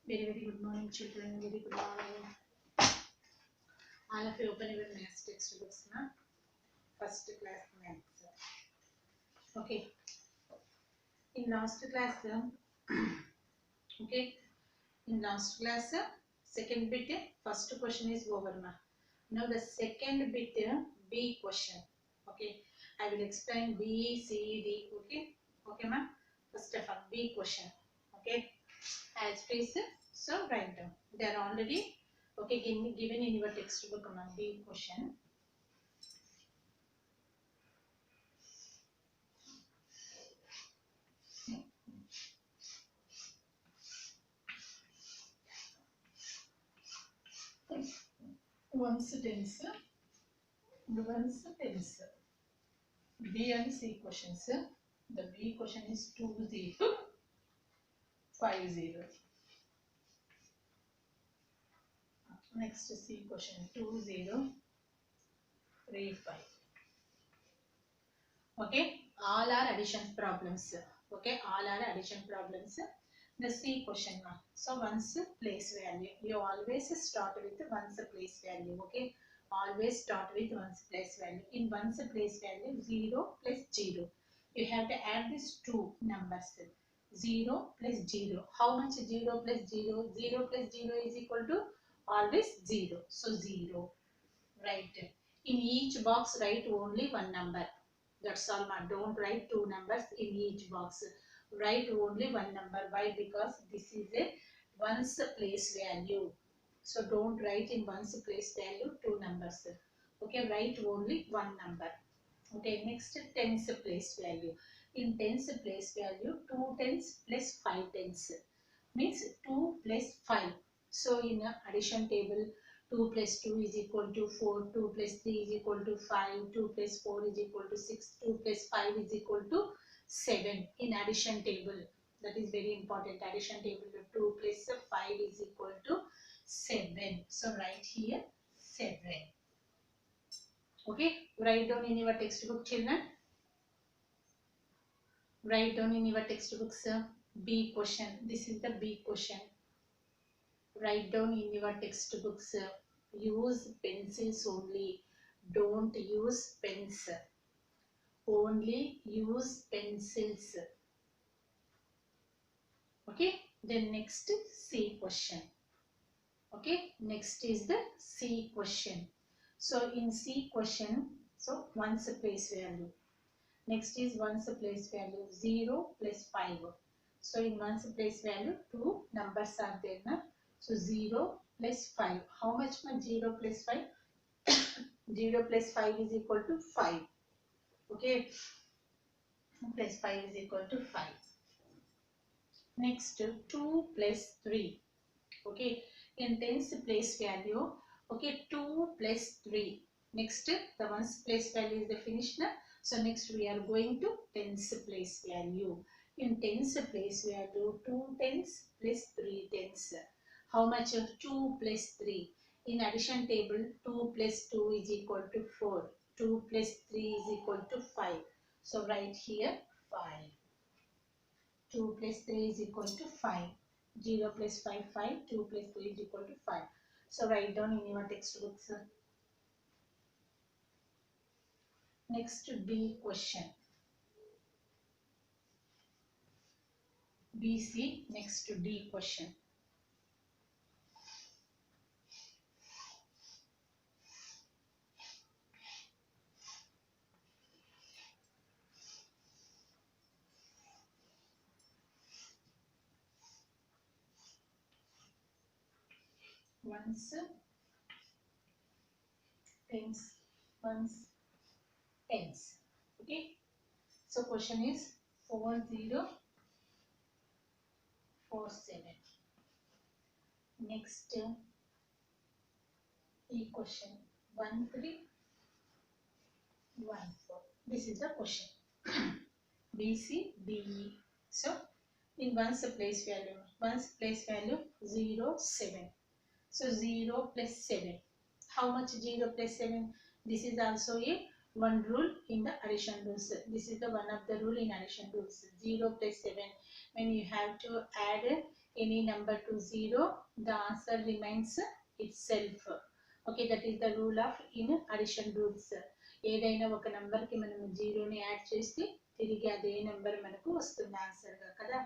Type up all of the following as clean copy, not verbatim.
Very good morning, children. Very good morning. All of you open your maths textbooks now. First class maths. Okay. In last class, okay. In last class, second bit, first question is over now. Now the second bit, B question. Okay. I will explain B, C, D. Okay. Okay, ma'am. First of all, B question. Okay. As please, so write down. They are already okay given in your textbook, ma'am. B question. Once tense, B and C questions. The B question is 2050. Next C question 2035. Okay, all are addition problems. Okay, all are addition problems. The C question now. So once place value, you always start with once place value. Okay, always start with once place value. In once place value, 0 plus 0. You have to add these two numbers. 0 plus 0. How much 0 plus 0? 0 plus 0 is equal to always 0. So 0. Right. In each box, write only one number. That's all. Don't write two numbers in each box. Write only one number. Why? Because this is a ones place value. So don't write in ones place value two numbers. Okay, write only one number. Okay, next tens place value. In tens place value, 2 tens plus 5 tens means 2 plus 5. So in a addition table, 2 plus 2 is equal to 4, 2 plus 3 is equal to 5, 2 plus 4 is equal to 6, 2 plus 5 is equal to 7 in addition table. That is very important. Addition table 2 plus 5 is equal to 7. So write here 7. Okay, write down in your textbook, children. Write down in your textbooks B question. This is the B question. Write down in your textbooks. Use pencils only. Don't use pens. Only use pencils. Okay. Then next C question. Okay. Next is the C question. So in C question, so once place value. Next is ones place value 0 plus 5. So in ones place value, two numbers are there. Na? So 0 plus 5. How much much 0 plus 5? 0 plus 5 is equal to 5. Okay. Plus 5 is equal to 5. Next 2 plus 3. Okay. In tens place value. Okay. 2 plus 3. Next the ones place value is the finished. Na? So next we are going to tens place value. In tens place value, 2 tens plus 3 tens. How much of 2 plus 3? In addition table, 2 plus 2 is equal to 4. 2 plus 3 is equal to 5. So write here 5. 2 plus 3 is equal to 5. 0 plus 5, 5. 2 plus 3 is equal to 5. So write down in your textbooks. Next D question. BC next to D question. Ones, tens, ones, tens. Okay. So question is 4047. Next E question 1314. This is the question. B, C, D, E. So in ones place value, 0, 7. So 0 plus 7. How much 0 plus 7? This is also a one rule in the addition rules. This is the one of the rule in addition rules. 0 plus 7. When you have to add any number to 0, the answer remains itself. Okay, that is the rule of in addition rules. ఏదైనా ఒక number కి మనం 0 ని add చేస్తే తిరిగి అదే number మనకు వస్తుంది ఆన్సర్ గా కదా.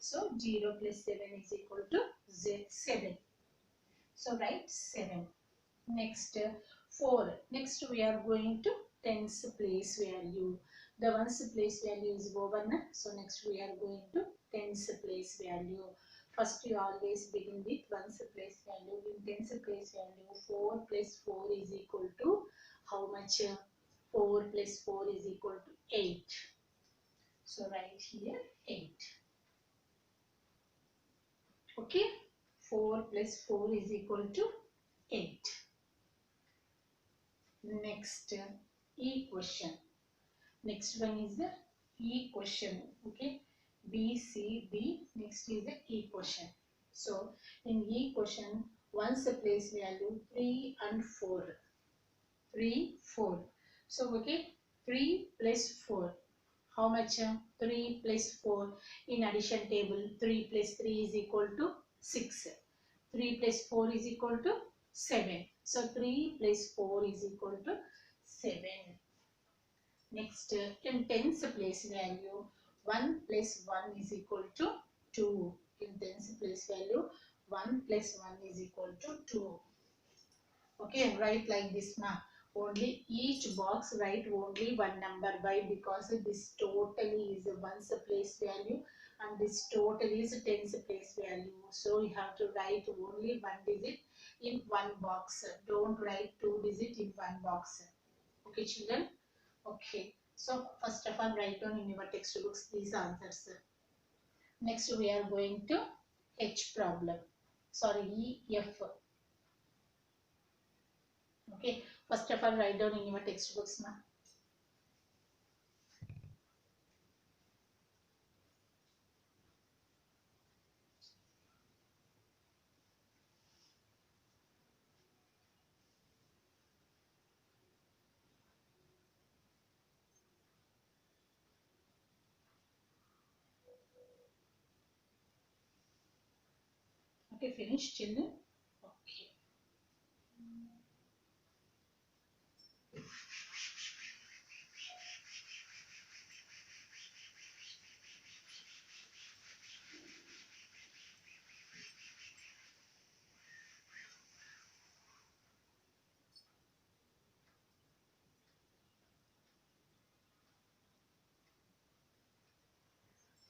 So 0 plus 7 is equal to 7. So write 7. Next 4. Next we are going to tens place value. The ones place value is over now. So next we are going to tens place value. First you always begin with ones place value. In tens place value 4 plus 4 is equal to how much? 4 plus 4 is equal to 8. So write here 8. Okay, 4 plus 4 is equal to 8. Next equation. Next one is the equation. Okay, B C D. Next is the equation. So in equation, once the place value 3 and 4. 3 4. So okay, 3 plus 4. How much? 3 plus 4. In addition table, 3 plus 3 is equal to 6. 3 plus 4 is equal to 7. So 3 plus 4 is equal to 7. Next, in tens place value, 1 plus 1 is equal to 2. In tens place value, 1 plus 1 is equal to 2. Okay, write like this now. Only each box write only one number. Why? Because this totally is one's place value and this total is tens place value. So you have to write only one digit in one box. Don't write two digit in one box. Okay, children? Okay. So first of all, write down in your textbooks these answers. Next, we are going to H problem. Sorry, F. Okay, first of all, write down in your textbooks now. Okay, finished, children? Okay.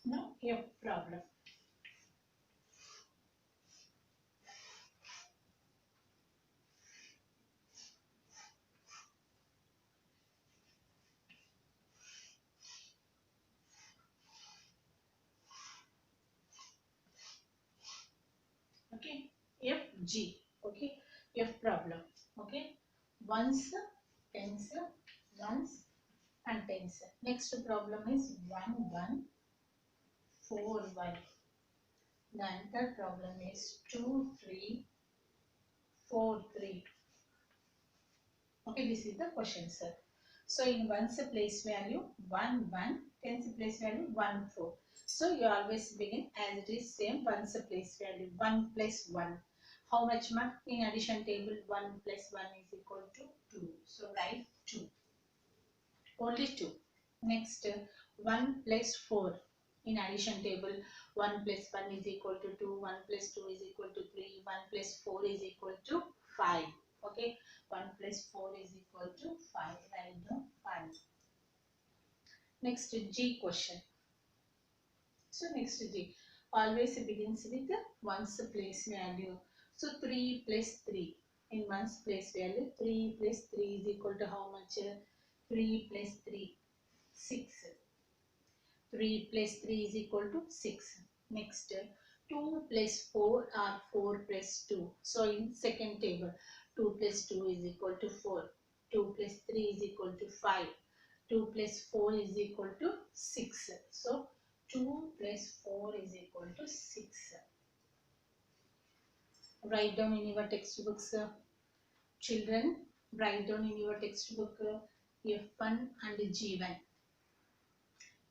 Now, F problem. Okay, FG. Okay, F problem. Okay, ones, tens, ones, and tens. Next problem is 1 1 4 1. The another problem is 2 3 4 3. Okay, this is the question, sir. So in ones place value 1 1, tens place value 1 4. So you always begin as it is same ones place value 1 plus 1. How much mark? In addition table 1 plus 1 is equal to 2. So write 2. Only 2. Next 1 plus 4. In addition table 1 plus 1 is equal to 2. 1 plus 2 is equal to 3. 1 plus 4 is equal to 5. Okay, 1 plus 4 is equal to 5. Write down 5. Next G question. So next G always begins with one's place value. So 3 plus 3. In one's place value 3 plus 3 is equal to how much? 3 plus 3, 6. 3 plus 3 is equal to 6. Next 2 plus 4 or 4 plus 2. So in second table 2 plus 2 is equal to 4. 2 plus 3 is equal to 5. 2 plus 4 is equal to 6. So 2 plus 4 is equal to 6. Write down in your textbooks. Children, write down in your textbook F1 and G1.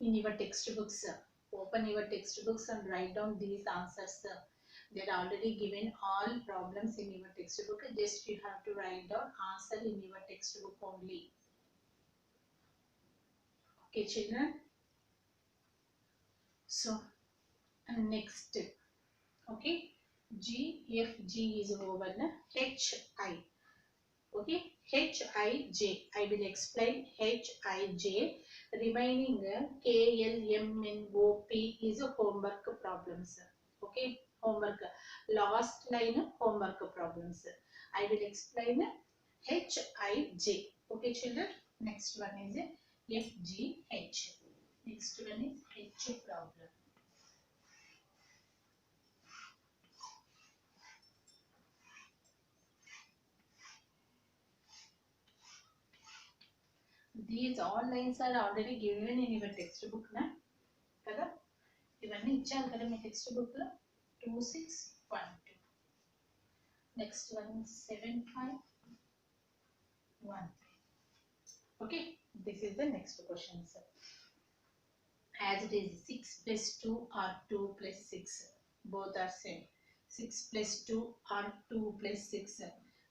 In your textbooks, open your textbooks and write down these answers. They are already given all problems in your textbook. Just you have to write down answer in your textbook only. Okay, children. So, next, okay, G, F, G is over. H, I. Okay, H, I, J. I will explain H, I, J. Remaining K, L, M, N, O, P is homework problems. Okay, homework. Last line homework problems. I will explain H, I, J. Okay, children. Next one is F, G, H. Next one is H problem. These all lines are already given in your textbook, na? Kada? Ivanni ichcharu kada mee textbook lo 2612. Next one 7513. Okay, this is the next question, sir. As it is 6 plus 2 or 2 plus 6, both are same. 6 plus 2 or 2 plus 6.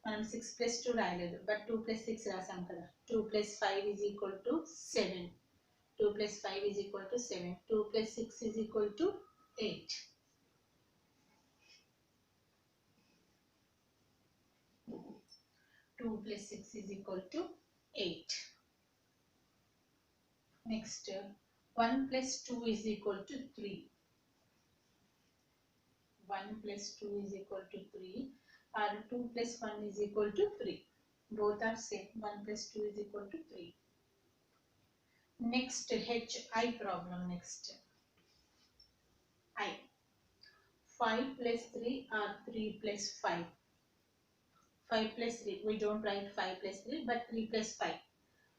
మనం 6 plus 2 రాయలేదు but 2 plus 6 రాసాం కదా. 2 plus 5 is equal to 7. 2 plus 5 is equal to 7. 2 plus 6 is equal to 8. 2 plus 6 is equal to 8. Next, 1 plus 2 is equal to 3. 1 plus 2 is equal to 3. Or 2 plus 1 is equal to 3. Both are same. 1 plus 2 is equal to 3. Next, HI problem. Next, I. 5 plus 3 or 3 plus 5. 5 plus 3. We don't write 5 plus 3 but 3 plus 5.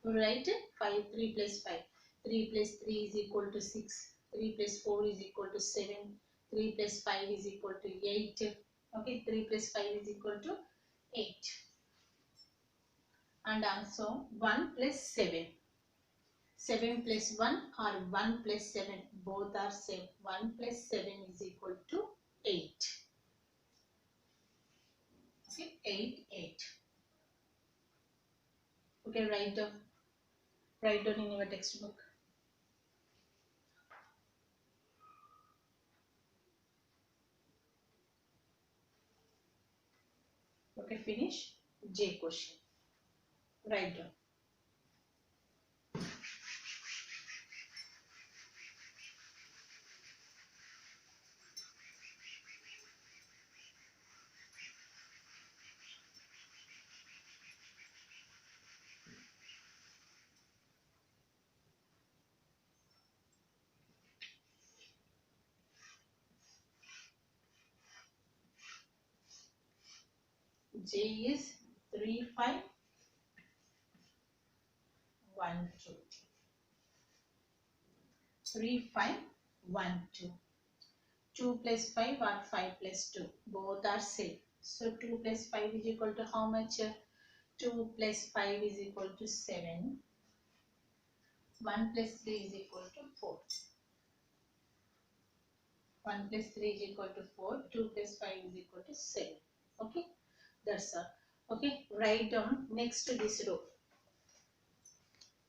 We write 5, 3 plus 5. 3 plus 3 is equal to 6. 3 plus 4 is equal to 7. 3 plus 5 is equal to 8. Okay, 3 plus 5 is equal to 8. And also 1 plus 7. 7 plus 1 or 1 plus 7. Both are same. 1 plus 7 is equal to 8. Okay, 8, 8. Okay, write down in your textbook. Okay, finish. J question. Write down. J is 3, 5, 1, 2. 3, 5, 1, 2. 2 plus 5 or 5 plus 2. Both are same. So 2 plus 5 is equal to how much? 2 plus 5 is equal to 7. 1 plus 3 is equal to 4. 1 plus 3 is equal to 4. 2 plus 5 is equal to 7. Okay, that's all. Okay, write down next to this row.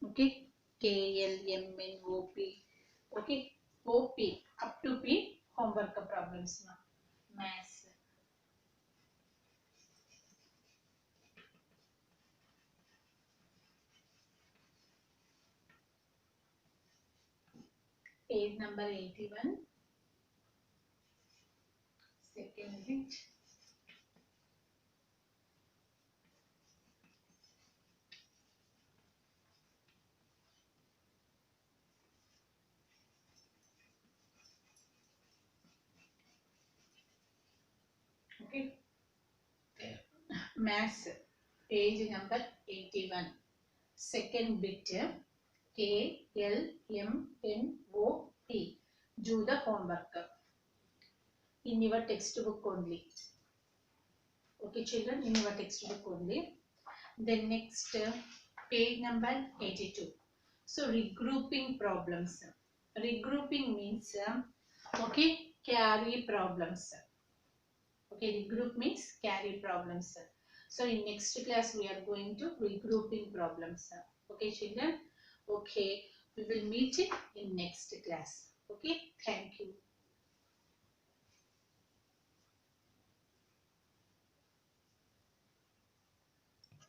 Okay, K, L, M, N, O, P. Okay, O, P up to P homework problems now. Maths. Page number 81. Second bit. Okay. Maths. Page number 81. Second bit. K, L, M, N, O, P. Do the homework in your textbook only. Okay, children, in your textbook only. Then next, Page number 82. So regrouping problems. Regrouping means okay, carry problems. Okay, regroup means carry problems. So in next class we are going to regrouping problems. Okay, children. Okay, we will meet it in next class. Okay, thank you.